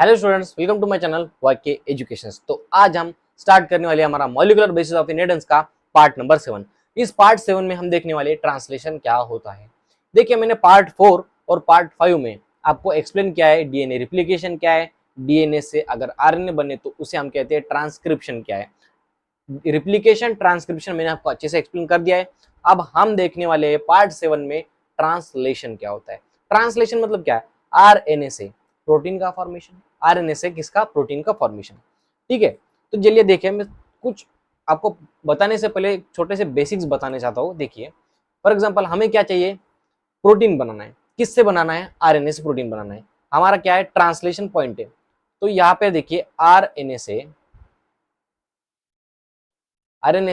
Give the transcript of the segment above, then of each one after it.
Hello students, welcome to my channel Y K educations. तो आज हम स्टार्ट करने वाले हमारा मॉलिक्यूलर बेसिस ऑफ इनहेरिटेंस का पार्ट नंबर 7। इस पार्ट 7 में हम देखने वाले ट्रांसलेशन क्या होता है। देखिए, मैंने पार्ट 4 और पार्ट 5 में आपको एक्सप्लेन किया है डीएनए रिप्लिकेशन क्या है, डीएनए से अगर आरएनए बने तो उसे हम कहते हैं ट्रांसक्रिप्शन क्या है। रिप्लिकेशन ट्रांसक्रिप्शन मैंने आपको अच्छे से एक्सप्लेन कर दिया है। अब हम देखने वाले हैं पार्ट 7 में ट्रांसलेशन क्या होता है। ट्रांसलेशन मतलब क्या है? आरएनए से प्रोटीन का फॉर्मेशन, आरएनए से किसका? प्रोटीन का फॉर्मेशन। ठीक है, तो चलिए देखिए, मैं कुछ आपको बताने से पहले छोटे से बेसिक्स बताने चाहता हूँ। देखिए, फॉर एग्जांपल हमें क्या चाहिए? प्रोटीन बनाना है। किससे बनाना है? आरएनए से प्रोटीन बनाना है। हमारा क्या है? ट्रांसलेशन पॉइंट है। तो यहाँ पे देखिए, आरएनए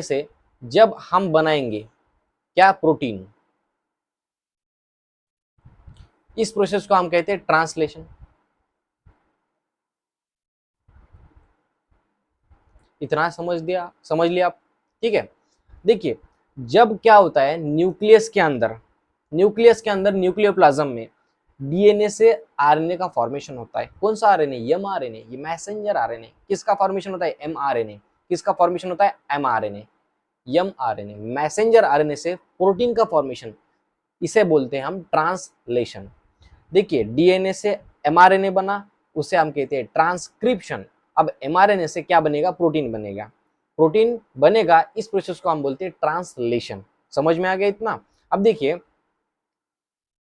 से जब हम बनाएंगे क्या? प्रोटीन। इस प्रोसेस को हम कहते हैं ट्रांसलेशन। इतना समझ लिया आप? ठीक है। देखिए, जब क्या होता है न्यूक्लियस के अंदर न्यूक्लियोप्लाज्म में डीएनए से आरएनए का फॉर्मेशन होता है। कौन सा आरएनए? एमआरएनए, ये मैसेंजर आरएनए। किसका फॉर्मेशन होता है? एमआरएनए। किसका फॉर्मेशन होता है? एमआरएनए। एमआरएनए मैसेंजर आरएनए से प्रोटीन का फॉर्मेशन, इसे बोलते हैं हम ट्रांसलेशन। देखिए, डीएनए से एमआरएनए बना, उसे हम कहते हैं ट्रांसक्रिप्शन। अब एमआरएनए से क्या बनेगा? प्रोटीन बनेगा। प्रोटीन बनेगा, इस प्रोसेस को हम बोलते हैं ट्रांसलेशन। समझ में आ गया इतना? अब देखिए,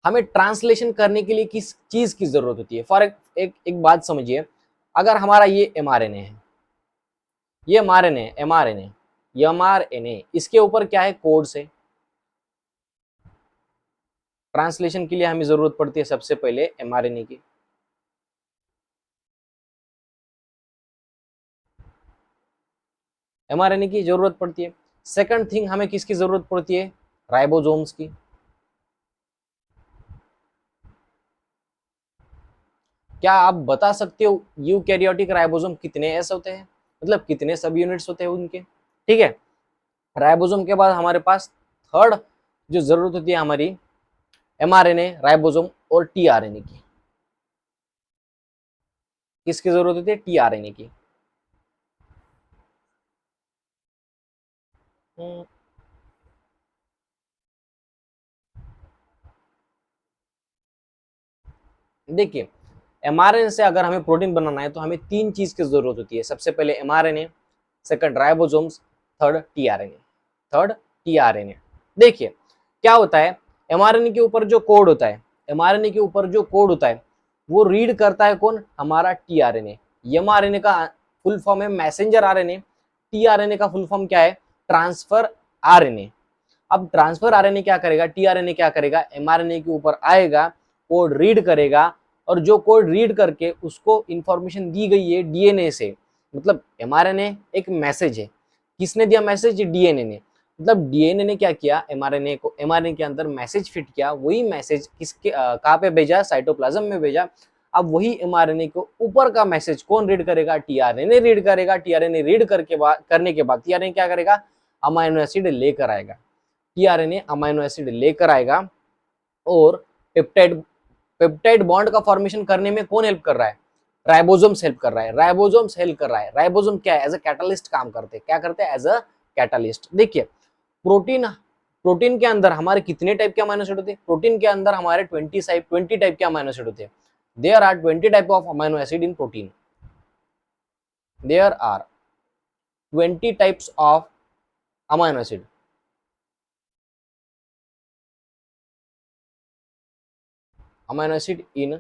हमें ट्रांसलेशन करने के लिए किस चीज की जरूरत होती है? फॉर एक बात समझिए, अगर हमारा ये एमआरएनए है, ये एमआरएनए इसके ऊपर क्या है? कोड्स है। ट्रांसलेशन के लिए हमें जरूरत पड़ती है सबसे पहले एमआरएनए की। एमआरएनए की जरूरत पड़ती है। सेकंड थिंग, हमें किसकी जरूरत पड़ती है? राइबोसोम्स की। क्या आप बता सकते हो यूकैरियोटिक राइबोसोम कितने एस होते हैं? मतलब कितने सब यूनिट्स होते हैं उनके? ठीक है। राइबोसोम के बाद हमारे पास थर्ड जो जरूरत होती है हमारी, एमआरएनए, राइबोसोम और टीआरएनए की। किसकी जरूरत होती है? टीआरएनए की। देखिए, एमआरएनए से अगर हमें प्रोटीन बनाना है तो हमें तीन चीज की जरूरत होती है। सबसे पहले mRNA, second ribosomes, third tRNA. देखिए, क्या होता है, एमआरएनए के ऊपर जो कोड होता है, वो रीड करता है कौन? हमारा टीआरएनए। एमआरएनए का फुल फॉर्म है मैसेंजर आरएनए। टीआरएनए का फुल फॉर्म क्या है? Transfer RNA. अब ट्रांसफर आरएनए क्या करेगा? टीआरएनए क्या करेगा? एमआरएनए के ऊपर आएगा, कोड रीड करेगा, और जो कोड रीड करके उसको इंफॉर्मेशन दी गई है डीएनए से। मतलब एमआरएनए एक मैसेज है। किसने दिया मैसेज? डीएनए ने। मतलब डीएनए ने क्या किया? एमआरएनए के अंदर मैसेज फिट किया। वही मैसेज किसके कहाँ पे भेजा? साइटोप्लाज्म में भेजा। अब वही एमआरएनए को ऊपर का मैसेज कौन रीड करेगा? टीआरएनए रीड करेगा। टीआरएनए रीड करने के बाद टीआरएनए क्या करेगा? अमाइनो एसिड लेकर आएगा। टीआरएनए अमाइनो एसिड लेकर आएगा, और पेप्टाइड पेप्टाइड बॉन्ड का फॉर्मेशन करने में कौन हेल्प कर रहा है? राइबोसोम्स हेल्प कर रहा है। राइबोसोम क्या है? एज अ कैटलिस्ट काम करते हैं। क्या करते हैं? As a catalyst. देखिए, प्रोटीन प्रोटीन के अंदर हमारे कितने टाइप के अमाइनो एसिड होते हैं? प्रोटीन के अंदर हमारे 20 टाइप के अमाइनो एसिड होते हैं। There are 20 type of amino acid in protein. There are 20 types of amino acid. Amino acid in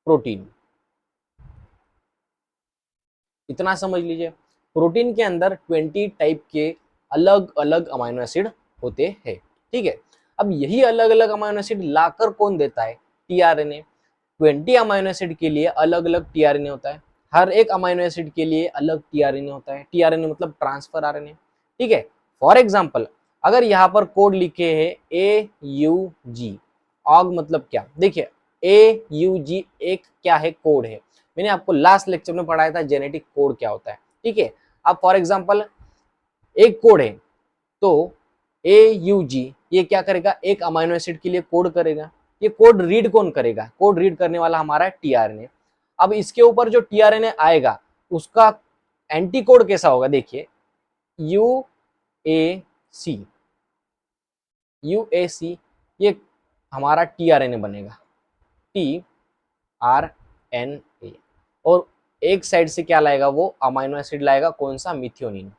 protein. इतना समझ लीजिए, प्रोटीन के अंदर 20 टाइप के अलग अलग अमाइनो एसिड होते हैं। ठीक है। अब यही अलग अलग अमाइनो एसिड लाकर कौन देता है? टीआरएनए। 20 अमाइनो एसिड के लिए अलग अलग टीआरएनए होता है। हर एक अमाइनो एसिड के लिए अलग टीआरएनए होता है। टीआरएनए मतलब ट्रांसफर आरएनए। ठीक है। फॉर एग्जाम्पल, अगर यहाँ पर कोड लिखे है AUG, ऑग मतलब क्या? देखिए, AUG एक क्या है? कोड है। मैंने आपको लास्ट लेक्चर में पढ़ाया था जेनेटिक कोड क्या होता है। ठीक है। अब फॉर एग्जांपल एक कोड है, तो AUG ये क्या करेगा? एक अमाइनो एसिड के लिए कोड करेगा। ये कोड रीड कौन करेगा? कोड रीड करने वाला हमारा टीआरएनए। अब इसके ऊपर जो टीआरएनए आएगा उसका एंटी कोड कैसा होगा, देखिए यूएसी, यूएसी ये हमारा टीआरएनए बनेगा, टीआरएनए, और एक साइड से क्या लाएगा वो अमाइनो एसिड लाएगा, कौन सा, मिथ्योनिन,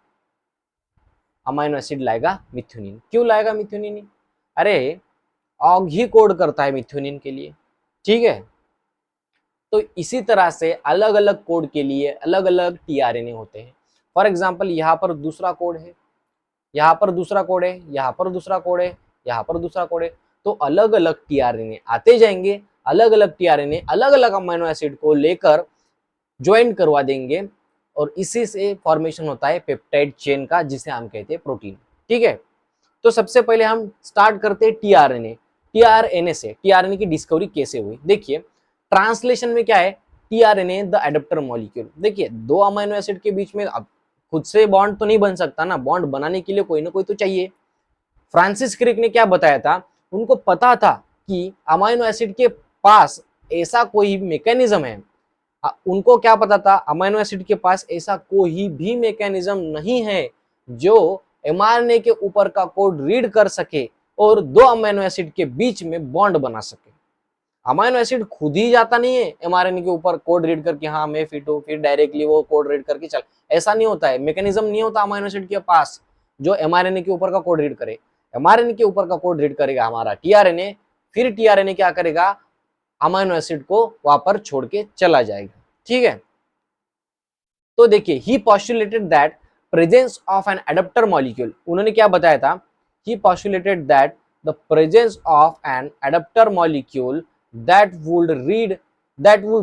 अमाइनो एसिड लाएगा मिथ्योनिन। क्यों लाएगा मिथ्योनिन, अरे ऑग ही कोड करता है मिथ्योनिन के लिए, ठीक है। तो इसी तरह से अलग अलग कोड के लिए अलग अलग टीआरएनए होते हैं। फॉर एग्जांपल यहाँ पर दूसरा कोड है, यहाँ पर दूसरा कोड है, यहाँ पर दूसरा कोड है, यहाँ पर दूसरा कोड है, तो अलग अलग टीआरएनए आते जाएंगे, अलग अलग टीआरएनए अलग अलग अमीनो एसिड को लेकर ज्वाइन करवा देंगे, और इसी से फॉर्मेशन होता है पेप्टाइड चेन का, जिसे हम कहते हैं प्रोटीन, ठीक है। तो सबसे पहले हम स्टार्ट करते हैं टीआरएनए, टीआरएनए से टीआरएनए की डिस्कवरी कैसे हुई। देखिए ट्रांसलेशन में क्या है, टीआरएनए द एडाप्टर मॉलिक्यूल। देखिए दो अमीनो एसिड के बीच में अब खुद से बॉन्ड तो नहीं बन सकता ना, बॉन्ड बनाने के लिए कोई ना कोई तो चाहिए। फ्रांसिस क्रिक ने क्या बताया था, उनको पता था कि अमीनो एसिड के पास ऐसा कोई मैकेनिज्म है, उनको क्या पता था, अमीनो एसिड के पास ऐसा कोई भी मैकेनिज्म नहीं है जो एमआरएनए के ऊपर का कोड रीड कर सके और दो अमीनो एसिड के बीच में बॉन्ड बना सके। अमीनो एसिड खुद ही जाता नहीं है एमआरएनए के ऊपर कोड रीड करके, हाँ मैं फिट हूँ, फिर डायरेक्टली वो कोड रीड करके चल, ऐसा नहीं होता है, मैकेनिज्म नहीं होता अमीनो एसिड के पास जो एमआरएनए के ऊपर का कोड रीड करे। एमआरएनए के ऊपर का कोड रीड करेगा हमारा टीआरएनए, फिर टीआरएनए क्या करेगा, अमीनो एसिड को वहां पर छोड़ के चला जाएगा, ठीक है। तो देखिए he postulated that presence of an adapter molecule, उन्होंने क्या बताया था, he postulated that the presence of an adapter molecule that would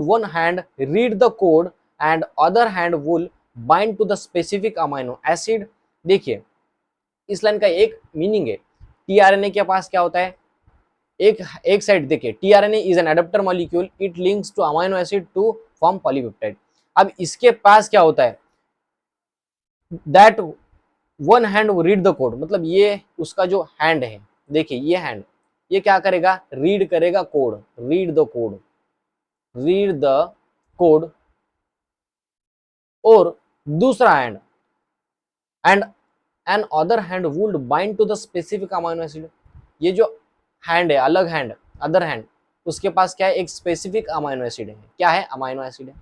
one hand read the code and other hand will bind to the specific amino acid। देखिए इस line का एक meaning है, tRNA के पास क्या होता है, एक साइड देखिए tRNA is an adapter molecule, it links to amino acid to form polypeptide. अब इसके पास क्या होता है, that one hand read the code, मतलब ये उसका जो हैंड है, देखिए ये हैंड, ये क्या करेगा, रीड करेगा code, read the code, read the code, और दूसरा hand and another hand would bind to the specific amino acid. ये जो हैंड है, अलग हैंड, अदर हैंड, उसके पास क्या है, एक स्पेसिफिक अमीनो एसिड है, क्या है, अमीनो एसिड है।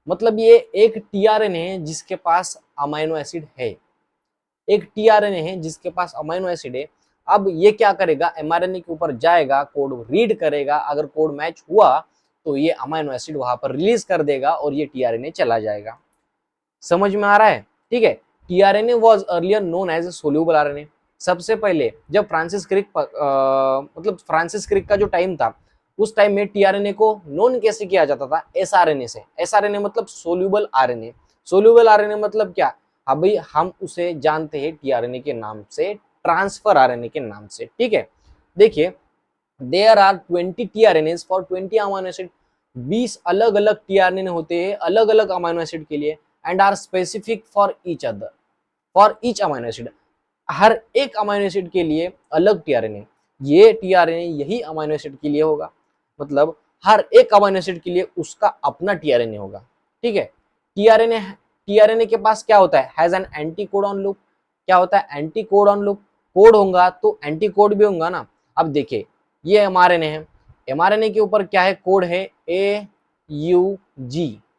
मतलब ये एक टीआरएनए है जिसके पास अमीनो एसिड है, एक टीआरएनए है जिसके पास अमीनो एसिड है। अब ये क्या करेगा, एमआरएनए के ऊपर जाएगा, कोड रीड करेगा, अगर कोड मैच हुआ तो ये अमीनो एसिड वहां पर रिलीज कर देगा और ये टीआरएनए चला जाएगा। समझ में आ रहा है, ठीक है। TRNA was earlier known as soluble RNA. सबसे पहले जब फ्रांसिस क्रिक का जो टाइम था, उस टाइम में टीआरएनए को नोन कैसे किया जाता था, एसआरएनए से। एसआरएनए मतलब सोल्यूबल आरएनए। सोल्यूबल आरएनए मतलब क्या, अभी हम उसे जानते हैं टीआरएनए के नाम से, ट्रांसफर आरएनए के नाम से, ठीक है। देखिए there are 20 tRNAs for 20 amino acid, 20 अलग अलग टीआरएनए होते हैं अलग अलग अमीनो एसिड के लिए, and are specific for each other, for each amino acid, हर एक अमीनो एसिड के लिए अलग टीआरएनए। ये टीआरएनए यही अमीनो एसिड के लिए होगा, मतलब हर एक अमीनो एसिड के लिए उसका अपना टीआरएनए होगा, ठीक है। टीआरएनए के पास क्या होता है, has an anti codon loop. क्या होता है, एंटी कोडॉन लूप। कोड होगा तो एंटी कोड भी होगा ना। अब देखिए ये एमआरएनए है, एमआरएनए के ऊपर क्या है, कोड है AUG,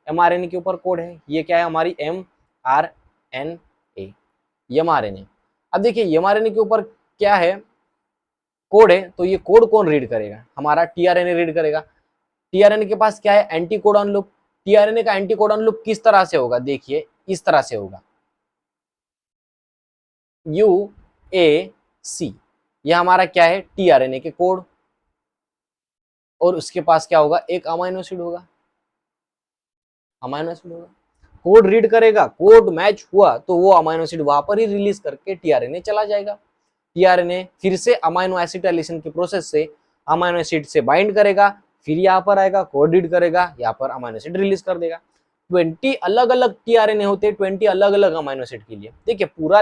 एमआरएनए के ऊपर कोड है, ये क्या है, हमारी mRNA, एमआरएनए। अब देखिए एमआरएनए के ऊपर क्या है, कोड है, तो ये कोड कौन रीड करेगा, हमारा टीआरएनए रीड करेगा। टीआरएनए के पास क्या है, एंटी कोडॉन लूप। टीआरएनए का एंटी कोडॉन लूप किस तरह से होगा, देखिए इस तरह से होगा, UAC, यह हमारा क्या है, टीआरएनए के कोड, और उसके पास क्या होगा, एक अमीनो एसिड होगा, अमीनो एसिड होगा, कोड रीड करेगा, कोड मैच हुआ तो वो अमीनो एसिड वहां पर ही रिलीज करके टीआरएनए चला जाएगा। टीआरएनए फिर से अमीनो एसिटाइलेशन के प्रोसेस से अमीनो एसिड से बाइंड करेगा, फिर यहाँ पर आएगा, कोड रीड करेगा, यहाँ पर अमीनो एसिड रिलीज कर देगा। 20 अलग अलग टीआरएनए होते हैं, 20 अलग अलग अमीनो एसिड के लिए। देखिए पूरा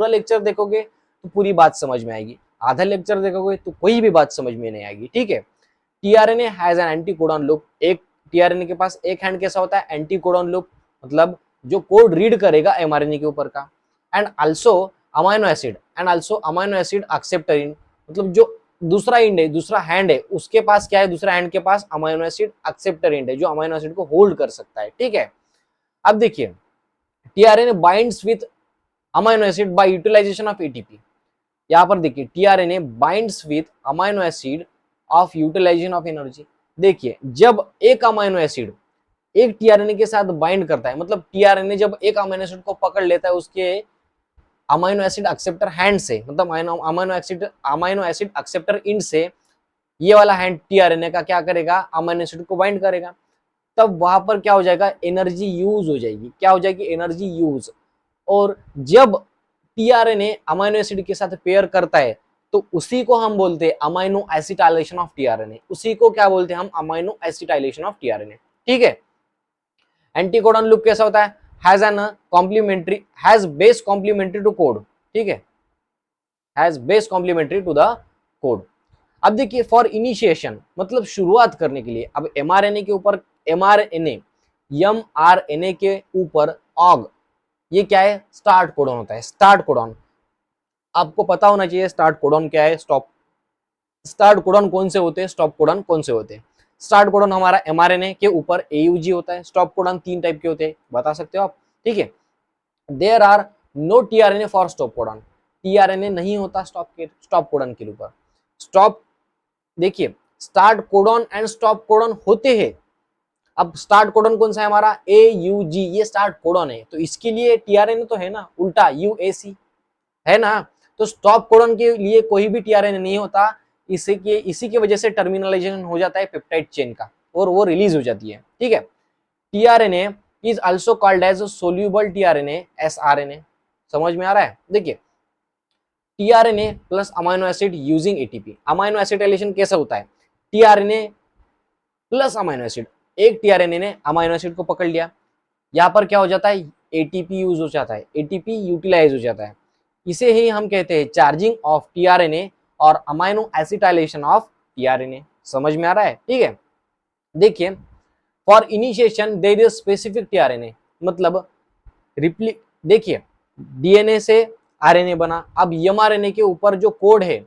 लेक्चर देखोगे तो पूरी बात समझ में आएगी, आधा लेक्चर देखोगे तो कोई भी बात समझ में नहीं आएगी, ठीक है। TRNA has an anti codon loop, एक टीआरएनए के पास एक हैंड कैसा होता है, एंटी कोडॉन लूप, मतलब जो कोड रीड करेगा एमआरएनए के ऊपर का, and also amino acid, and also amino acid acceptor end, मतलब जो दूसरा इंड है, दूसरा हैंड है, उसके पास क्या है, दूसरा हैंड के पास अमाइनो एसिड एक्सेप्टर इंड है जो अमाइनो एसिड को होल्ड कर सकता है, ठीक है। अब देखिए tRNA binds with amino acid by utilization of ATP, यहाँ पर देखिए tRNA binds with amino acid of utilization of energy. देखिए जब एक अमाइनो एसिड एक टीआरएनए के साथ बाइंड करता है, मतलब टीआरएनए जब एक अमाइनो एसिड को पकड़ लेता है उसके अमाइनो एसिड एक्सेप्टर हैंड से, मतलब अमाइनो एसिड एक्सेप्टर इंड से, ये वाला हैंड टीआरएनए का क्या करेगा, अमाइनो एसिड को बाइंड करेगा, तब वहां पर क्या हो जाएगा, एनर्जी यूज हो जाएगी, क्या हो जाएगी, एनर्जी यूज। और जब टीआरएनए अमाइनो एसिड के साथ पेयर करता है तो उसी को हम बोलते हैं अमाइनो एसिटाइलेशन ऑफ टीआरएनए, उसी को क्या बोलते हैं हम, अमाइनो एसिटाइलेशन ऑफ टीआरएनए, ठीक है। एंटीकोडॉन लूप कैसा होता है, has an complementary, has base complementary to code, ठीक है, has base complementary to the code. अब देखिए फॉर इनिशिएशन, मतलब शुरुआत करने के लिए, अब एमआरएनए के ऊपर एमआरएनए एमआरएनए के ऊपर ऑग, ये क्या है, स्टार्ट कोडॉन होता है, स्टार्ट कोडॉन आपको पता होना चाहिए, स्टार्ट कोडॉन क्या है, स्टॉप, स्टार्ट कोडॉन कौन से होते हैं, स्टॉप कोडॉन कौन से होते हैं। स्टार्ट कोडॉन हमारा एमआरएनए के ऊपर एयूजी होता है, स्टॉप कोडॉन 3 टाइप के होते हैं, बता सकते हो आप, ठीक है। There are no tRNA for stop codon, tRNA नहीं होता स्टॉप कोडॉन के ऊपर। स्टॉप, देखिए start codon and stop codon होते हैं। अब स्टार्ट कोडॉन कौन सा है हमारा, एयूजी, ये स्टार्ट कोडॉन है, तो इसके लिए टीआरएनए तो है ना, उल्टा यूएसी है ना, तो स्टॉप कोडॉन के लिए कोई भी टीआरएनए नहीं होता, इसी की वजह से टर्मिनलाइजेशन हो जाता है पेप्टाइड चेन का और वो रिलीज हो जाती है, ठीक है। TRNA is also called as soluble tRNA, sRNA, समझ में आ रहा है। देखिए tRNA plus amino acid using ATP, amino acetylation कैसा होता है, टीआरएनए प्लस अमाइनो एसिड, एक टीआरएनए ने अमाइनो एसिड को पकड़ लिया, यहाँ पर क्या हो जाता है, एटीपी यूज हो जाता है, एटीपी यूटिलाइज हो जाता है, इसे ही हम कहते हैं चार्जिंग ऑफ टीआरएनए और अमाइनो एसिटाइलेशन ऑफ टीआरएनए, समझ में आ रहा है, ठीक है। देखिए for initiation there is specific tRNA, मतलब देखिए डीएनए से आरएनए बना, अब एमआरएनए के ऊपर जो कोड है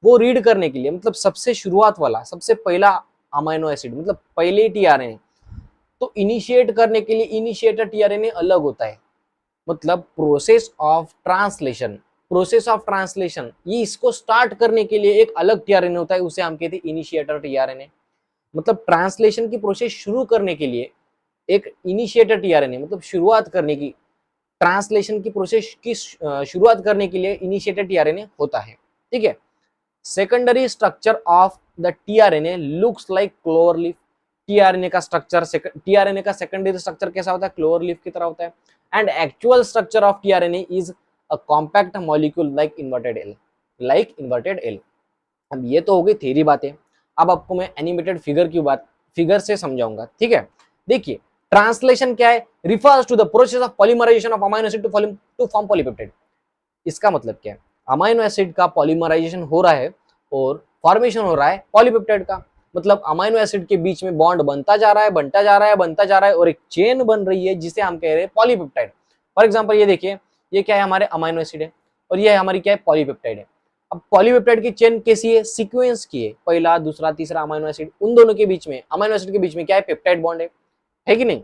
वो रीड करने के लिए, मतलब सबसे शुरुआत वाला, सबसे पहला अमाइनो एसिड, मतलब पहले टीआरएनए, तो इनिशिएट करने के लिए इनिशिएटर टीआरएनए अलग होता है, मतलब process of translation, process of translation, ये इसको स्टार्ट करने के लिए एक अलग टीआरएनए होता है, उसे हम कहते हैं इनिशिएटर टीआरएनए, मतलब ट्रांसलेशन की प्रोसेस शुरू करने के लिए एक इनिशिएटर टीआरएनए, मतलब शुरुआत करने की, ट्रांसलेशन की प्रोसेस की शुरुआत करने के लिए इनिशिएटर टीआरएनए होता है, ठीक है। Secondary structure of the tRNA looks like clover leaf, tRNA का स्ट्रक्चर, टीआरएनए का सेकेंडरी स्ट्रक्चर कैसा होता है, क्लोवर लीफ की तरह होता है, and actual structure of tRNA is a compact molecule like inverted L, like inverted L. अब ये तो हो गई थ्योरी बातें, अब आपको मैं एनिमेटेड फिगर से समझाऊंगा, ठीक है। देखिए ट्रांसलेशन क्या है, refers to the process of polymerization of amino acid to form polypeptide, इसका मतलब क्या है, अमाइनो एसिड का पॉलीमराइजेशन हो रहा है और फॉर्मेशन हो रहा है पॉलीपेप्टाइड का, मतलब अमाइनो एसिड के बीच में बॉन्ड बनता जा रहा है, बनता जा रहा है, बनता जा रहा है और एक चेन बन रही है जिसे हम कह रहे हैं पॉलीपेप्टाइड। फॉर एग्जांपल ये देखिए, ये क्या है, हमारे अमाइनो एसिड है और ये हमारी क्या है, पॉलीपेप्टाइड है। अब पॉलीपेप्टाइड की चेन कैसी है, सीक्वेंस की है, पहला दूसरा तीसरा अमाइनो एसिड, उन दोनों के बीच में, अमाइनो एसिड के बीच में क्या है, पेप्टाइड बॉन्ड है कि नहीं।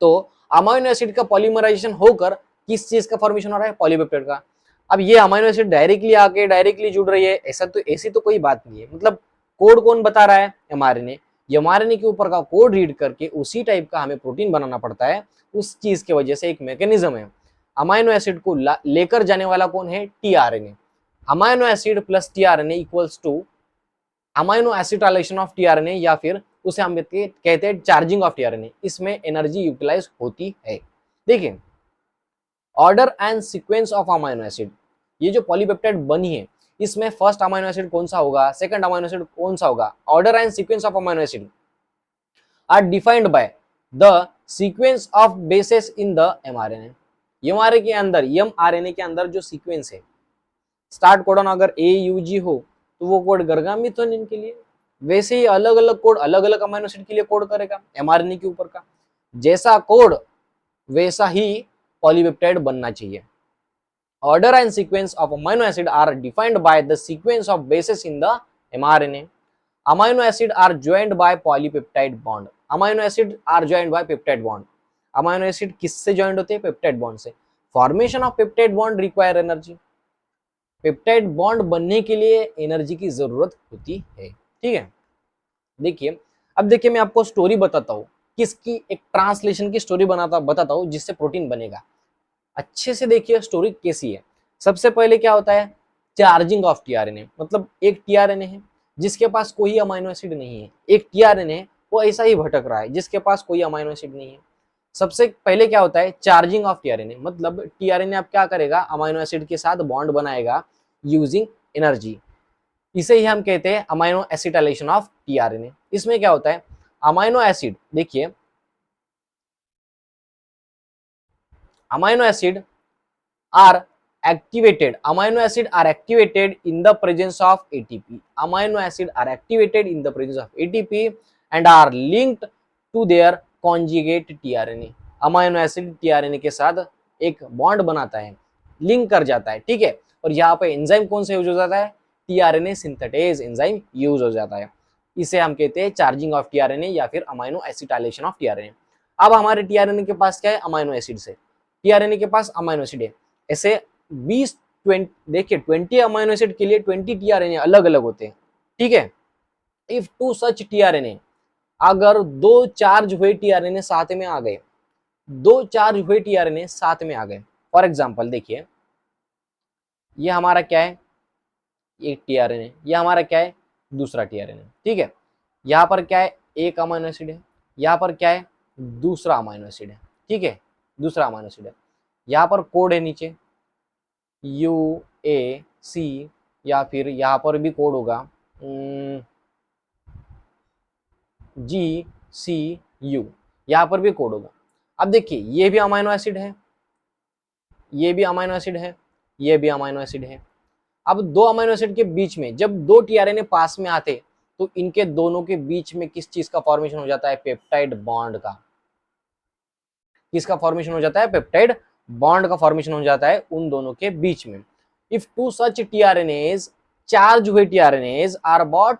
तो अमाइनो एसिड का पॉलीमराइजेशन होकर किस चीज का फॉर्मेशन हो रहा है, पॉलीपेप्टाइड का। अब ये अमाइनो एसिड डायरेक्टली आके डायरेक्टली जुड़ रही है, ऐसी तो कोई बात नहीं है, मतलब कोड कौन बता रहा है, एमआरएनए, एमआरएनए के ऊपर का कोड रीड करके उसी टाइप का हमें प्रोटीन बनाना पड़ता है, उस चीज की वजह से एक मैकेनिज्म है, अमाइनो एसिड को लेकर जाने वाला कौन है, tRNA, amino acid plus tRNA equals two amino acetylation of tRNA, या फिर उसे हम कहते हैं चार्जिंग ऑफ टीआरएनए, इसमें एनर्जी यूटिलाइज होती है। देखिए order and sequence of amino acid, ये जो पॉलीपेप्टाइड बनी है इसमें फर्स्ट अमाइनो एसिड कौन सा होगा, सेकंड अमाइनो एसिड कौन सा होगा, order and sequence of amino acid are defined by the sequence of bases in the mRNA, mRNA के अंदर जो सीक्वेंस है, स्टार्ट कोडॉन अगर ए यू जी हो तो वो कोड गर्गामित हो इनके लिए, वैसे ही अलग अलग कोड अलग अलग अमाइनो एसिड के लिए कोड करेगा एमआरएनए के ऊपर का। जैसा कोड वैसा ही पॉलीपेप्टाइड बनना चाहिए। Order and sequence of amino acid are defined by the sequence of bases in the mRNA. Amino acid are joined by polypeptide bond. Amino acid are joined by peptide bond. Amino acid किससे joint होते हैं? Peptide bond से। Formation of peptide bond require energy. Peptide bond बनने के लिए energy की जरूरत होती है। ठीक है, देखिए अब देखिए मैं आपको स्टोरी बताता हूँ, किसकी एक ट्रांसलेशन की स्टोरी बताता हूँ जिससे प्रोटीन बनेगा। अच्छे से देखिए स्टोरी कैसी है। सबसे पहले क्या होता है? चार्जिंग ऑफ टीआरएनए, मतलब एक टीआरएनए है जिसके पास कोई अमाइनो एसिड नहीं है, एक टीआरएनए वो ऐसा ही भटक रहा है जिसके पास कोई अमाइनो एसिड नहीं है। सबसे पहले क्या होता है? चार्जिंग ऑफ टीआरएनए, मतलब टीआरएनए अब क्या करेगा? अमाइनो एसिड के साथ बॉन्ड बनाएगा यूजिंग एनर्जी। इसे ही हम कहते हैं अमाइनो एसिटाइलेशन ऑफ टीआरएनए। इसमें क्या होता है? अमाइनो एसिड, देखिए amino acid are activated, amino acid are activated in the presence of ATP. Amino acid are activated in the presence of ATP and are linked to their conjugate tRNA. Amino acid tRNA के साथ एक bond बनाता है, link कर जाता है। ठीक है, और यहाँ पे एंजाइम कौन सा यूज हो जाता है? टीआरएनए सिंथेटेज एंजाइम यूज हो जाता है। इसे हम कहते हैं चार्जिंग ऑफ टीआरएनए या फिर अमाइनो एसिटाइलेशन ऑफ टीआरएनए। अब हमारे टीआरएनए के पास क्या है? अमाइनो एसिड से टीआरएनए के पास अमाइनो एसिड है। ऐसे 20 देखिए 20 अमाइनो एसिड के लिए 20 टीआरएनए अलग अलग होते हैं। ठीक है, इफ टू सच टीआरएनए, अगर दो चार्ज हुए टीआरएनए साथ में आ गए, दो चार्ज हुए टीआरएनए साथ में आ गए, फॉर एग्जांपल देखिए ये हमारा क्या है? एक टीआरएनए, ये हमारा क्या है? दूसरा टीआरएनए। ठीक है, यहाँ पर क्या है? एक अमाइनो एसिड है, यहाँ पर क्या है? दूसरा अमाइनो एसिड है। ठीक है, दूसरा अमाइनो एसिड है। यहाँ पर कोड है नीचे UAC, या फिर यहाँ पर भी कोड होगा GCU, यहाँ पर भी कोड होगा। अब देखिए ये भी अमाइनो एसिड है, ये भी अमाइनो एसिड है, ये भी अमाइनो एसिड है। अब दो अमाइनो एसिड के बीच में जब दो टीआरएनए पास में आते तो इनके दोनों के बीच में किस चीज का फॉर्मेशन हो जाता है? पेप्टाइड बॉन्ड का। किसका फॉर्मेशन हो जाता है? पेप्टाइड बॉन्ड का फॉर्मेशन हो जाता है उन दोनों के बीच में। If two such tRNAs, charge हुए tRNAs are bond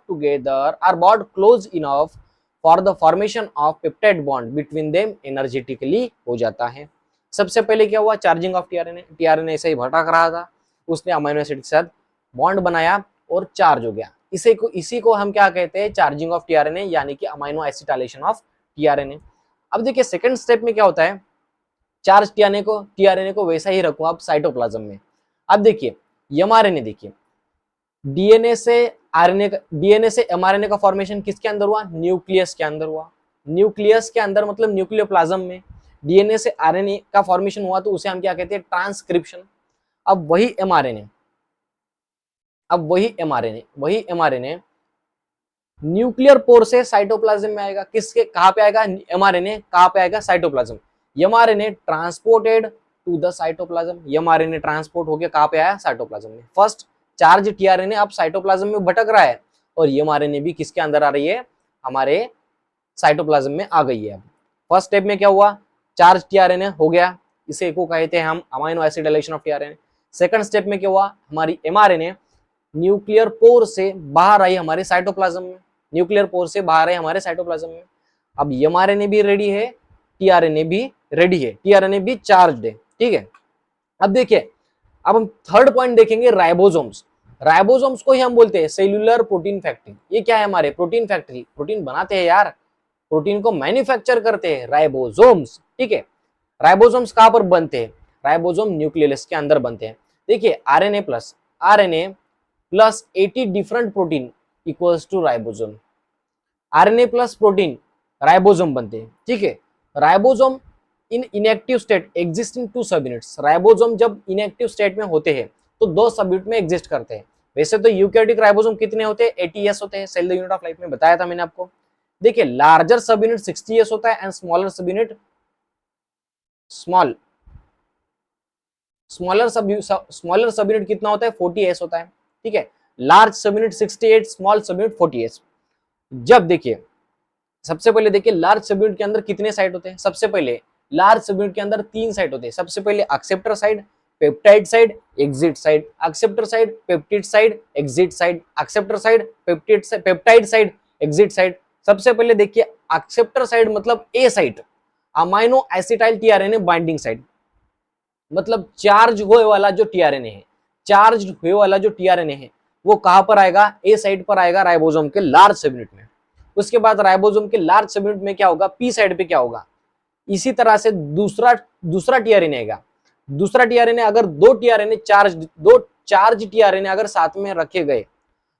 close enough for the formation of peptide bond between them, energetically हो जाता है। सबसे पहले क्या हुआ? Charging of tRNA. टीआरएनए ऐसे ही भटक रहा था, उसने अमीनो एसिड के साथ बॉन्ड बनाया और चार्ज हो गया। इसी को हम क्या कहते हैं? चार्जिंग ऑफ टीआरएनए, यानी कि अमीनो एसिटाइलेशन ऑफ टीआरएनए। अब देखिए सेकंड स्टेप में क्या होता है? चार्ज टीआरएनए को वैसा ही रखूं अब साइटोप्लाज्म में। अब देखिए एमआरएनए, देखिए डीएनए से एमआरएनए का फॉर्मेशन किसके अंदर हुआ? न्यूक्लियस के अंदर हुआ। न्यूक्लियस के अंदर मतलब न्यूक्लियोप्लाज्म में डीएनए से आरएनए का फॉर्मेशन हुआ तो उसे हम क्या कहते हैं? ट्रांसक्रिप्शन। अब वही एमआरएनए न्यूक्लियर पोर से साइटोप्लाज्म में आएगा। किसके कहां पे आएगा? एमआरएनए कहां पे आएगा? Cytoplasm. MRNA transported to the cytoplasm. MRNA transport होके कहां पे आया? साइटोप्लाज्म में। फर्स्ट चार्ज टीआरएनए अब साइटोप्लाज्म में भटक रहा है और एमआरएनए भी किसके अंदर आ रही है? हमारे साइटोप्लाज्म में आ गई है। फर्स्ट स्टेप में क्या हुआ? चार्ज टीआरएनए हो गया, इसे को कहते हैं हम amino acidylation of tRNA. Second step में क्या हुआ? हमारी एमआरएनए न्यूक्लियर पोर से बाहर आई हमारे साइटोप्लाज्म में, न्यूक्लियर पोर से बाहर आई हमारे साइटोप्लाज्म में। अब एमआरएनए भी रेडी है, टीआरएनए भी रेडी है, टीआरएनए भी चार्ज्ड है। ठीक है, अब देखिए अब हम थर्ड पॉइंट देखेंगे, राइबोसोम्स। राइबोसोम्स को ही हम बोलते हैं सेल्यूलर प्रोटीन फैक्ट्री। ये क्या है? हमारे प्रोटीन फैक्ट्री, प्रोटीन बनाते हैं यार, प्रोटीन को मैन्युफैक्चर करते हैं राइबोसोम्स। ठीक है, राइबोसोम्स कहां पर बनते हैं? राइबोसोम न्यूक्लियस के अंदर बनते हैं। देखिए RNA plus 80 different protein equals to ribosome. RNA plus protein ribosome बनते हैं। ठीक है, ribosome in inactive state existing two subunits. Ribosome जब इनएक्टिव स्टेट में होते हैं तो दो सब यूनिट में एग्जिस्ट करते हैं। वैसे तो यूकैरियोटिक राइबोसोम कितने होते हैं? 80s होते हैं, cell the unit of life में बताया था मैंने आपको। देखिए लार्जर सब यूनिट 60s होता है एंड स्मॉलर सब यूनिट स्मॉलर सब यूनिट कितना होता है? 40s होता है। ठीक है, लार्ज सब यूनिट 68, स्मॉल सब यूनिट 40s। जब देखिए सबसे पहले देखिए लार्ज सब यूनिट के अंदर कितने साइट होते हैं, सबसे पहले लार्ज सब यूनिट के अंदर 3 साइट होते हैं। सबसे पहले acceptor side, peptide side, exit side, acceptor side, peptide side, exit side, acceptor side, peptide side, exit side. सबसे पहले देखिए एक्सेप्टर साइड मतलब A site, amino acetyl tRNA binding site, मतलब चार्ज हुए वाला जो टीआरएनए है, चार्ज हुए वाला जो टीआरएनए है वो कहां पर आएगा, ए साइड पर आएगा राइबोसोम के लार्ज सब यूनिट में। उसके बाद राइबोसोम के लार्ज सब यूनिट में क्या होगा, पी साइड पे क्या होगा। इसी तरह से दूसरा टीआरएनए आएगा। दूसरा टीआरएनए अगर दो चार्ज टीआरएनए अगर साथ में रखे गए,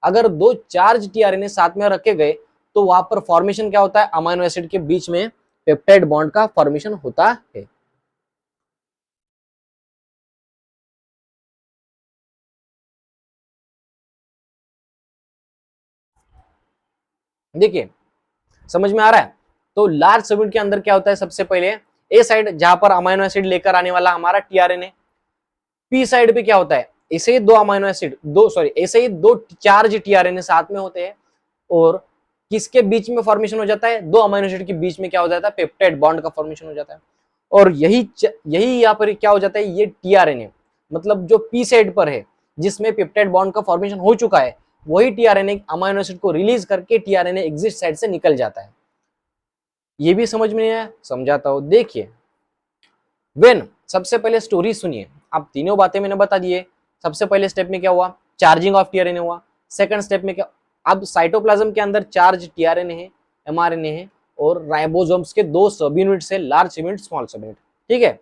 अगर दो चार्ज टीआरएनए साथ में रखे गए तो वहां पर फॉर्मेशन क्या होता है, अमाइनो एसिड के बीच में पेप्टाइड बॉन्ड का फॉर्मेशन होता है। देखिए समझ में आ रहा है। तो लार्ज सब यूनिट के अंदर क्या होता है, सबसे पहले ए साइड जहां पर अमाइनो एसिड लेकर आने वाला हमारा टीआरएनए, पी साइड पे क्या होता है, ऐसे ही दो अमाइनो एसिड ऐसे ही दो चार्ज टीआरएनए साथ में होते हैं और किसके बीच में फॉर्मेशन हो जाता है, दो अमाइनो एसिड के बीच में क्या हो जाता है, पेप्टाइड बॉन्ड का फॉर्मेशन हो जाता है। और यही यहाँ पर क्या हो जाता है, ये टीआरएनए मतलब जो पी साइड पर है जिसमें पेप्टाइड बॉन्ड का फॉर्मेशन हो चुका है, वही टीआरएनए अमाइनो एसिड को रिलीज करके टीआरएनए एग्जिट साइड से निकल जाता है। ये भी समझ में नहीं आया, समझाता हूं। देखिए वेन, सबसे पहले स्टोरी सुनिए। अब तीनों बातें मैंने बता दी है। सबसे पहले स्टेप में क्या हुआ, चार्जिंग ऑफ टीआरएनए हुआ। सेकंड स्टेप में क्या, अब साइटोप्लाज्म के अंदर चार्ज टीआरएनए है, एमआरएनए है और राइबोसोम्स के दो सब यूनिट्स है, लार्ज सब यूनिट, स्मॉल सब यूनिट। ठीक है,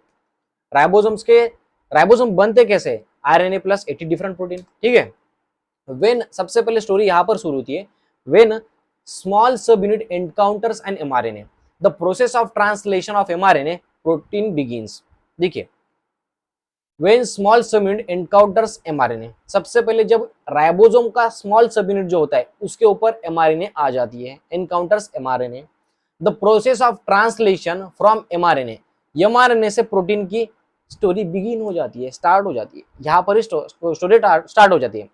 राइबोसोम बनते कैसे, आरएनए प्लस 80 डिफरेंट प्रोटीन। ठीक है, वेन सबसे पहले स्टोरी यहां पर शुरू होती है, when small subunit encounters an mRNA, the process of translation of mRNA protein begins. देखिए when small subunit encounters mRNA, सबसे पहले जब राइबोसोम का स्मॉल सब यूनिट जो होता है उसके ऊपर एमआरएनए आ जाती है, encounters mRNA, the process of translation from mRNA, mRNA से प्रोटीन की स्टोरी बिगिन हो जाती है, स्टार्ट हो जाती है, यहाँ पर स्टोरी स्टार्ट हो जाती है।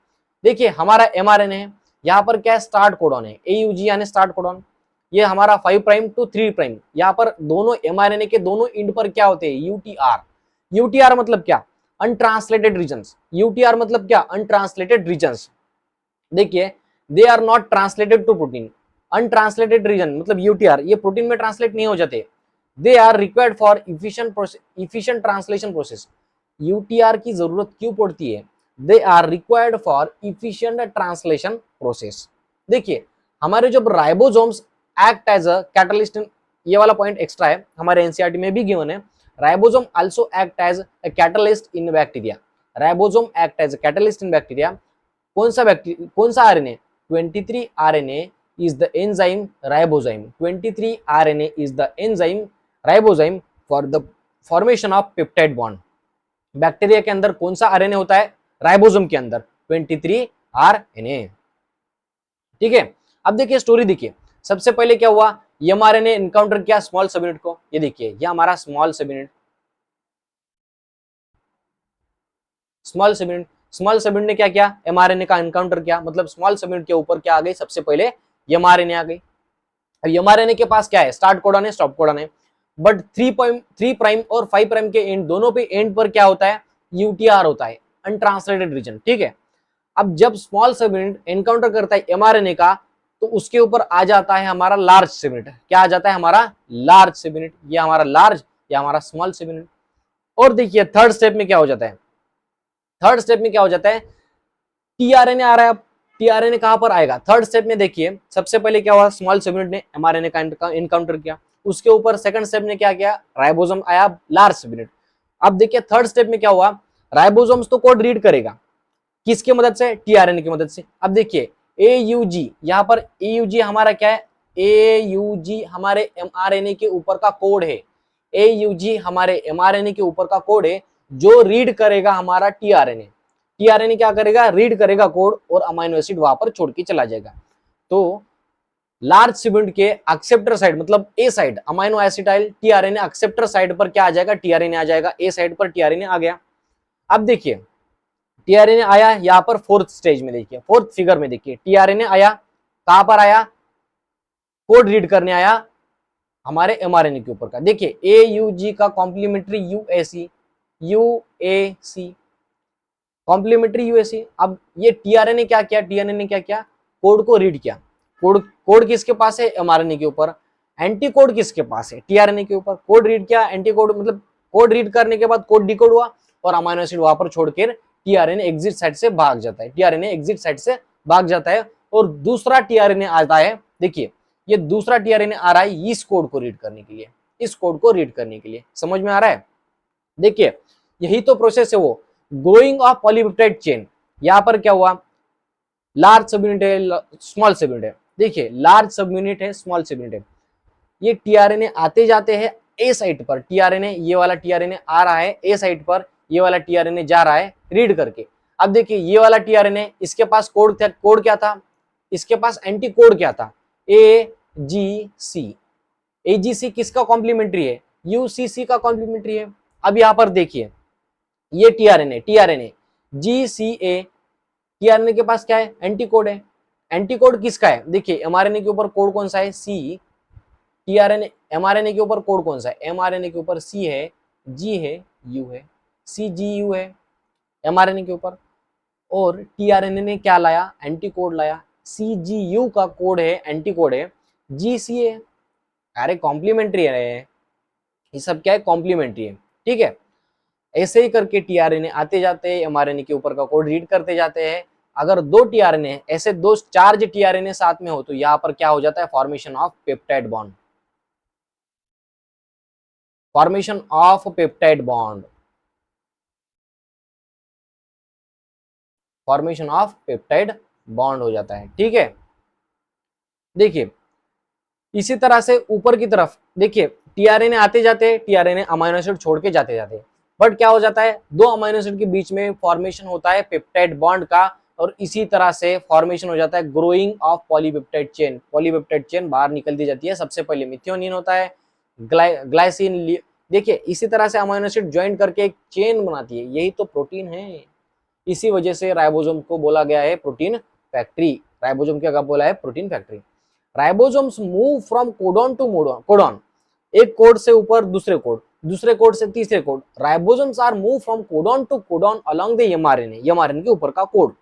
देखिए हमारा एमआरएनए है, यहाँ पर क्या है, स्टार्ट कोडॉन है, एयूजी यानी स्टार्ट कोडॉन। ये हमारा 5 प्राइम टू 3 प्राइम, यहाँ पर दोनों एमआरएनए के दोनों इंड पर क्या होते हैं, यूटीआर। यूटीआर मतलब क्या, अनट्रांसलेटेड रीजन्स। यूटीआर मतलब क्या, अनट्रांसलेटेड रीजन्स। देखिए they are not translated to protein, untranslated region मतलब यूटीआर, ये प्रोटीन में ट्रांसलेट नहीं हो जाते। They are required for efficient translation process. UTR की जरूरत क्यों पड़ती है, they are required for efficient translation process. देखिए हमारे जो ribosomes act as a catalyst, ये वाला पॉइंट एक्स्ट्रा है, हमारे एनसीईआरटी में भी गिवन है। Ribosome also act as a catalyst in bacteria, ribosome act as a catalyst in bacteria. कौन सा RNA, 23 RNA is the enzyme ribozyme, 23 RNA is the enzyme ribozyme for the formation of peptide bond। Bacteria के अंदर कौन सा RNA होता है, ribosome के अंदर 23 आरएनए। ठीक है, अब देखिए स्टोरी देखिए, सबसे पहले क्या हुआ, एमआरएनए एनकाउंटर किया स्मॉल सब यूनिट को। ये देखिए ये हमारा स्मॉल सब यूनिट, स्मॉल सब यूनिट, स्मॉल सब यूनिट ने क्या किया, एमआरएनए का एनकाउंटर किया, मतलब स्मॉल सब यूनिट के ऊपर क्या आ गई, सबसे पहले एमआरएनए आ गई। अब एमआरएनए के पास क्या है, स्टार्ट कोडॉन है, स्टॉप कोडॉन है, बट 3 प्राइम और 5 प्राइम के एंड, दोनों पे एंड पर क्या होता है, यूटीआर होता है, अनट्रांसलेटेड रीजन। ठीक है, अब जब स्मॉल सब यूनिट एनकाउंटर करता है एमआरएनए का, तो उसके ऊपर आ जाता है हमारा लार्ज सब यूनिट। क्या आ जाता है, हमारा लार्ज सब यूनिट, ये हमारा लार्ज, या हमारा स्मॉल सब यूनिट। और देखिए थर्ड स्टेप में क्या हो जाता है, थर्ड स्टेप में क्या हो जाता है, टीआरएनए आ रहा है। टीआरएनए कहां पर आएगा, थर्ड स्टेप में देखिए सबसे पहले क्या हुआ, स्मॉल सब यूनिट ने एमआरएनए का एनकाउंटर किया, उसके ऊपर सेकंड स्टेप ने क्या किया, राइबोसोम आया, लार्ज सब यूनिट। अब देखिए थर्ड स्टेप में क्या हुआ, राइबोसोम्स तो कोड रीड करेगा, किसकी मदद से, टीआरएनए की मदद से। अब देखिए एयूजी, यहाँ पर एयूजी हमारा क्या है, एयूजी हमारे एमआरएनए के ऊपर का कोड है, एयूजी हमारे एमआरएनए के ऊपर का कोड है जो रीड करेगा हमारा टीआरएनए। टीआरएनए क्या करेगा, रीड करेगा कोड और अमाइनो एसिड वहां पर छोड़ के चला जाएगा। तो लार्ज सब यूनिट के एक्सेप्टर साइड मतलब A side, amino acetyl tRNA acceptor side पर क्या आ जाएगा, टीआरएनए आ जाएगा, ए साइड पर टीआरएनए आ गया। अब देखिए टीआरएनए आया यहाँ पर फोर्थ स्टेज में, देखिए फोर्थ फिगर में देखिए टीआरएनए आया, कहां पर आया, कोड रीड करने आया हमारे एमआरएनए के ऊपर का। देखिए AUG का complementary UAC, UAC complementary UAC. अब ये टीआरएनए क्या किया, टीआरएनए ने क्या किया, कोड को रीड किया। कोड किसके पास है, एमआरएनए के ऊपर। एंटी कोड किसके पास है, टीआरएनए के ऊपर। कोड रीड किया, एंटी कोड मतलब कोड रीड करने के बाद कोड डिकोड हुआ और अमीनो एसिड वहां पर छोड़कर टीआरएनए एग्जिट साइड से भाग जाता है, टीआरएनए एग्जिट साइड से भाग जाता है और दूसरा टीआरएनए आता है। देखिए ये दूसरा टीआरएनए आ रहा है इस कोड को रीड करने के लिए, इस कोड को रीड करने के लिए। समझ में आ रहा है? देखिए यही तो प्रोसेस है वो ग्रोइंग ऑफ पॉलीपेप्टाइड चेन। यहां पर क्या हुआ, लार्ज सब यूनिट है, स्मॉल सब यूनिट है। देखिए लार्ज सब यूनिट है, स्मॉल सब यूनिट है। ये टीआरएनए आते जाते हैं ए साइट पर, टीआरएनए ये वाला टीआरएनए आ रहा है ए साइट पर, ये वाला टीआरएनए जा रहा है रीड करके। अब देखिए ये वाला टीआरएनए, इसके पास कोड था, कोड क्या था, इसके पास एंटी कोड क्या था, AGC। AGC किसका कॉम्प्लीमेंट्री है, UCC का कॉम्प्लीमेंट्री है। अब यहां पर देखिए ये टीआरएनए GCA, टीआरएनए के पास क्या है, एंटी कोड है। एंटी कोड किसका है, देखिए एमआरएनए के ऊपर कोड कौन सा है, C। टीआरएनए एमआरएनए के ऊपर कोड कौन सा है, एमआरएनए के ऊपर C है, G है, U है, CGU है एमआरएनए के ऊपर। और टीआरएनए ने क्या लाया, एंटी कोड लाया। CGU का कोड है, एंटी कोड है, GCA। अरे कॉम्प्लीमेंट्री है ये सब, क्या है, कॉम्प्लीमेंट्री है। ठीक है, ऐसे ही करके टीआरएनए आते जाते हैं, एमआरएनए के ऊपर का कोड रीड करते जाते हैं। अगर दो टीआरएनए ऐसे दो चार्ज टीआरएनए साथ में हो तो यहाँ पर क्या हो जाता है, formation of peptide bond, formation of peptide bond, formation of peptide bond हो जाता है। ठीक है, देखिए इसी तरह से ऊपर की तरफ देखिए टीआरएनए आते जाते हैं, टीआरएनए अमीनो एसिड छोड़ के जाते जाते हैं, बट क्या हो जाता है, दो अमीनो एसिड के बीच में फॉर्मेशन होता है पेप्टाइड बॉन्ड का और इसी तरह से फॉर्मेशन हो जाता है growing of polypeptide chain. Polypeptide chain बाहर निकलती जाती है, सबसे पहले मिथ्योनिन होता है, ग्लाइसिन। देखिए इसी तरह से अमीनो एसिड ज्वाइन करके एक चेन बनाती है, यही तो प्रोटीन है। इसी वजह से राइबोसोम को बोला गया है प्रोटीन फैक्ट्री। राइबोसोम क्या बोला है, protein factory. Ribosomes move from codon to codon, एक कोड से ऊपर दूसरे कोड, दूसरे कोड से तीसरे code. Ribosomes are move from codon to codon along the mRNA, mRNA के ऊपर का कोड।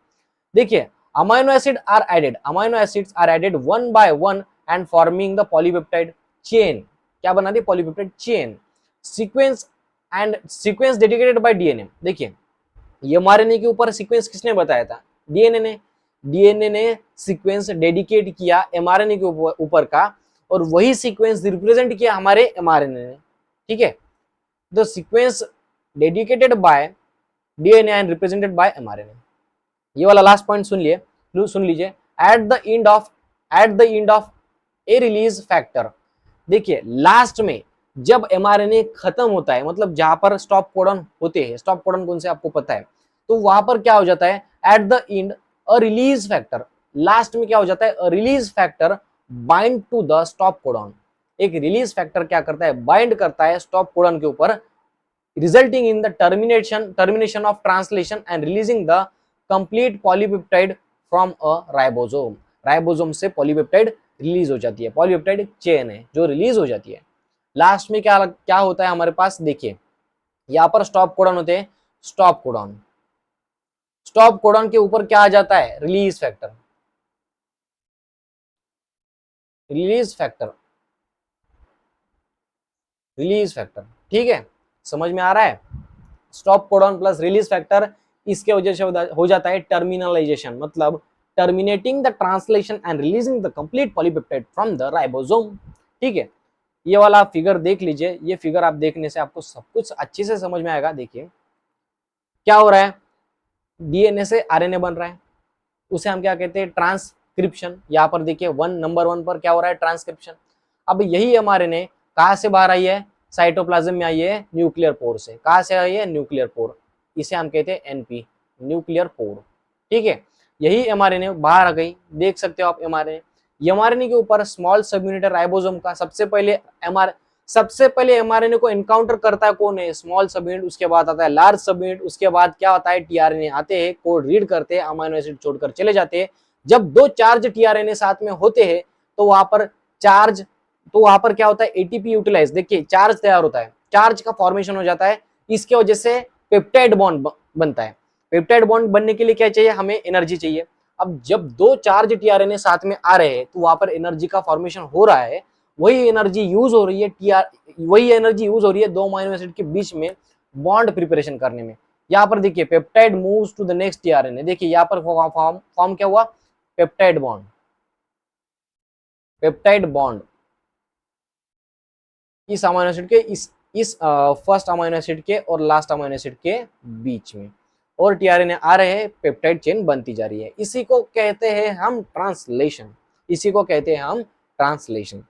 देखिए amino acid are added, amino acids are added one by one and forming the polypeptide chain. क्या बना दी, polypeptide chain. Sequence and sequence dedicated by DNA. देखिए mRNA के ऊपर सीक्वेंस किसने बताया था, डीएनए ने। डीएनए ने सीक्वेंस डेडिकेट किया एमआरएनए के ऊपर का और वही सीक्वेंस रिप्रेजेंट किया हमारे एमआरएनए ने। ठीक है, the sequence dedicated by DNA and represented by mRNA. ये वाला लास्ट पॉइंट सुन लीजिए। Eight the end of A release factor. देखिए लास्ट में जब एमआरएनए खत्म होता है, मतलब जहां पर स्टॉप कोडन होते हैं, स्टॉप कोडन कौन से आपको पता है, तो वहां पर क्या हो जाता है, at the end a release factor, last में क्या हो जाता है, a release factor bind to the stop codon. एक रिलीज फैक्टर क्या करता है, बाइंड करता है स्टॉप कोडन के ऊपर, resulting in the termination of translation and releasing the complete polypeptide from a ribosome. Ribosome से पॉलीपेप्टाइड रिलीज हो जाती है, पॉलीपेप्टाइड चेन है जो रिलीज हो जाती है। लास्ट में क्या होता है हमारे पास, देखिए यहां पर स्टॉप कोडन होते हैं, स्टॉप कोडन, स्टॉप कोडन के ऊपर क्या आ जाता है, release factor, release factor, release factor. ठीक है, समझ में आ रहा है, stop codon plus release factor, इसके वजह से हो जाता है टर्मिनलाइजेशन, मतलब terminating the translation and releasing the complete polypeptide from the ribosome. ठीक है, ये वाला फिगर देख लीजिए, ये फिगर आप देखने से आपको सब कुछ अच्छे से समझ में आएगा। देखिए क्या हो रहा है, डीएनए से आरएनए बन रहा है, उसे हम क्या कहते हैं, ट्रांसक्रिप्शन। यहाँ पर देखिए नंबर 1 पर क्या हो रहा है, ट्रांसक्रिप्शन। अब यही एमआरएनए कहाँ से बाहर आई है, साइटोप्लाज्म में आई है न्यूक्लियर पोर से। कहाँ से आई है, न्यूक्लियर पोर, इसे हम कहते हैं एनपी, न्यूक्लियर पोर। ठीक है, यही एमआरएनए बाहर आ गई, देख सकते हो आप एमआरएनए के ऊपर स्मॉल सब यूनिट राइबोसोम का। सबसे पहले एमआरएनए को एनकाउंटर करता है कौन है, स्मॉल सब यूनिट, उसके बाद आता है लार्ज सब यूनिट, उसके बाद क्या होता है, टीआरएनए आते हैं, कोड रीड करते हैं, अमीनो एसिड छोड़कर चले जाते हैं। जब दो चार्ज टीआरएनए साथ में होते हैं तो वहां पर चार्ज, तो वहां पर क्या होता है एटीपी यूटिलाइज, देखिए चार्ज तैयार होता है, चार्ज का फॉर्मेशन हो जाता है, इसके वजह से पेप्टाइड बॉन्ड बनता है। पेप्टाइड बॉन्ड बनने के लिए क्या चाहिए, हमें एनर्जी चाहिए। अब जब दो चार्ज टीआरएनए साथ में आ रहे हैं तो वहां पर एनर्जी का फॉर्मेशन हो रहा है, वही एनर्जी यूज हो रही है दो अमीनो एसिड के बीच में बॉन्ड प्रिपरेशन करने में। यहाँ पर देखिए peptide moves to the next tRNA, देखिए यहाँ पर फॉर्म क्या हुआ, पेप्टाइड बॉन्ड, पेप्टाइड बॉन्ड इस अमीनो एसिड के इस फर्स्ट अमीनो एसिड के और लास्ट अमीनो एसिड के बीच में, और टीआरएनए आ रहे हैं, पेप्टाइड चेन बनती जा रही है। इसी को कहते हैं हम ट्रांसलेशन, इसी को कहते हैं हम ट्रांसलेशन।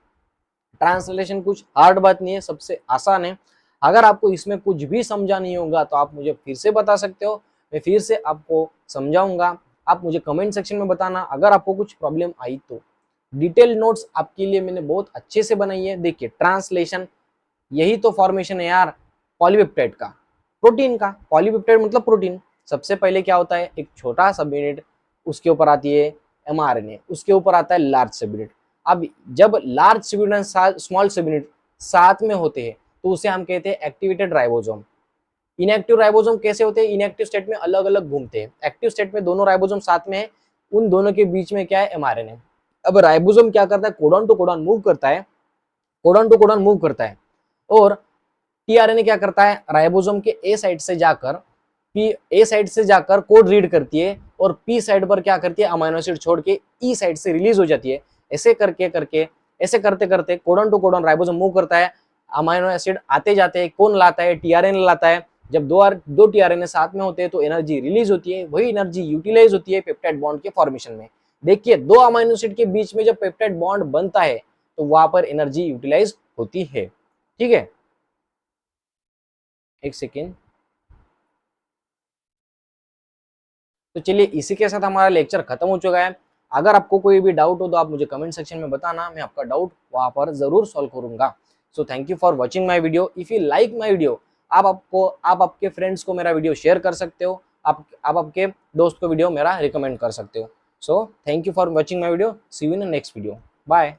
ट्रांसलेशन कुछ हार्ड बात नहीं है, सबसे आसान है। अगर आपको इसमें कुछ भी समझा नहीं होगा तो आप मुझे फिर से बता सकते हो, मैं फिर से आपको समझाऊंगा। आप मुझे कमेंट सेक्शन में बताना अगर आपको कुछ प्रॉब्लम आई तो। डिटेल नोट्स आपके लिए मैंने बहुत अच्छे से बनाई है। देखिए ट्रांसलेशन यही तो फॉर्मेशन है यार पॉलीपेप्टाइड का, प्रोटीन का। पॉलीपेप्टाइड मतलब प्रोटीन। सबसे पहले क्या होता है, एक छोटा सब यूनिट, उसके ऊपर आती है एमआरएनए, उसके ऊपर आता है लार्ज सब यूनिट। अब जब लार्ज सब यूनिट स्मॉल सब यूनिट साथ में होते हैं तो उसे हम कहते हैं एक्टिवेटेड राइबोसोम। इनएक्टिव राइबोसोम कैसे होते हैं, इनएक्टिव स्टेट में अलग अलग घूमते हैं, एक्टिव स्टेट में दोनों राइबोसोम साथ में है, उन दोनों के बीच में क्या है, एमआरएनए। अब राइबोसोम क्या करता है, कोडॉन टू कोडॉन मूव करता है, कोडॉन टू कोडॉन मूव करता है, और टीआरएनए क्या करता है, राइबोसोम के ए साइड से जाकर कोड रीड करती है, और पी साइड पर क्या करती है, अमीनो एसिड छोड़ के ई साइड से रिलीज हो जाती है। ऐसे करते करते codon to codon ribosome move करता है, अमीनो एसिड आते जाते हैं, कौन लाता है, टीआरएनए लाता है। जब दो टीआरएनए साथ में होते हैं तो एनर्जी रिलीज होती है, वही एनर्जी यूटिलाइज होती है पेप्टाइड बॉन्ड के फॉर्मेशन में। देखिए दो अमीनो एसिड के बीच में जब पेप्टाइड बॉन्ड बनता है तो वहां पर एनर्जी यूटिलाइज होती है। ठीक है, एक सेकेंड। तो चलिए इसी के साथ हमारा लेक्चर खत्म हो चुका है। अगर आपको कोई भी डाउट हो तो आप मुझे कमेंट सेक्शन में बताना, मैं आपका डाउट वहां पर जरूर सॉल्व करूंगा। सो thank you for watching my video. If you like my video, आप आपके फ्रेंड्स को मेरा वीडियो शेयर कर सकते हो, आप आपके दोस्त को वीडियो मेरा रिकमेंड कर सकते हो। So thank you for watching my video, see you in next video, bye.